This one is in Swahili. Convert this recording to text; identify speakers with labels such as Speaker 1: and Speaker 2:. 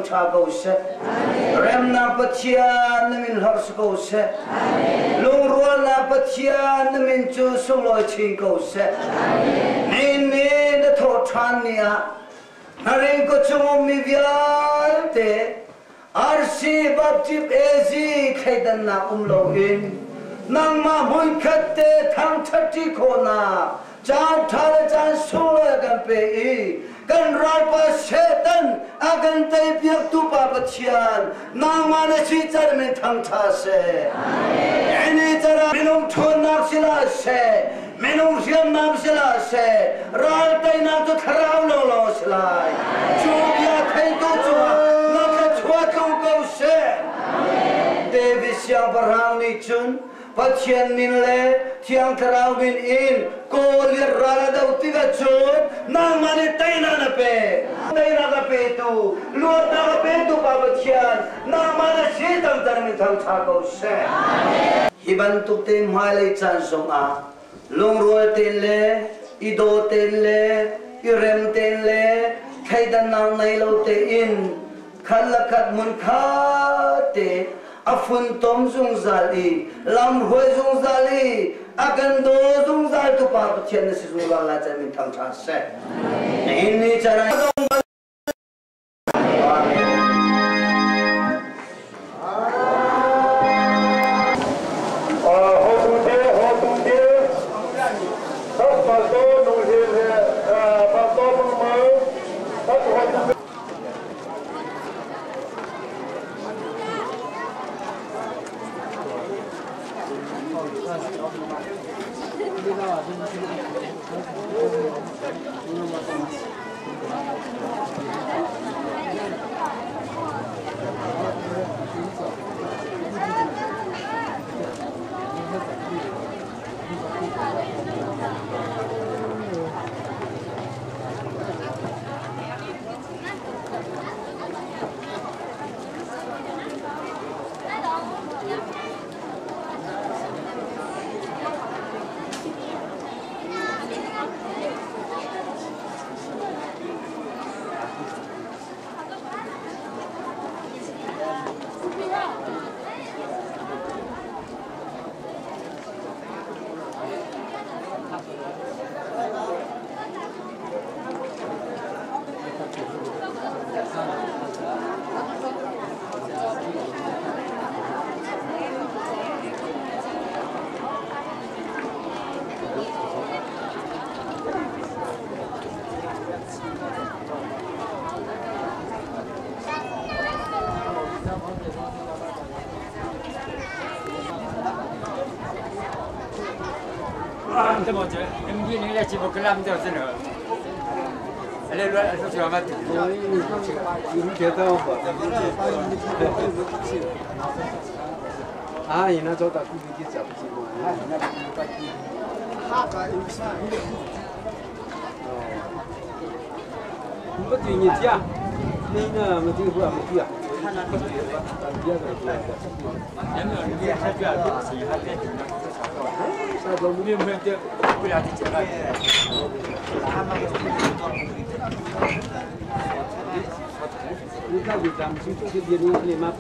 Speaker 1: cha go se rem na pathian na min har ko se lung rual na pathian na min chu sung lo ching ko se ni de tho than nia naring ko chung mi vial te arsi baptip ezi khaidan na lo in nang ma mun khatte thang thati ko na chan thar chan sung lo kan pe I kan ral pa setan agan tai piak tu pa pathian nang ma na chi char min thang tha se ani chara minung thon nak sila se minung siam nam sila se ral tai na tu tharau lo lo sila chu ya thai tu chu na ka chua tu ko se devi sia barang ni chun pathian min le thiang tharau min in ko lir rala dau tiga chun nang mane taina na pe taina ka pe tu luat na ka pe tu pa pathian nang mane si tang tar min thang tha ko se hiban tu te mai le chan song a long ro te le ido te le irem te le khaidan nang nei lo te in khalakat mun kha te afun tom zung zali lam hoi zung zali akan do zung zal tu pa pathian si zung gal la chamin thang tha se ini cara
Speaker 2: 这么久，MD 你来起步格拉姆就是了。来来，出去玩嘛？
Speaker 3: 你觉得我？啊，你那做到估计找不起我。不对你家，那个没听说没对啊？你到底咱们去这边你立马跑。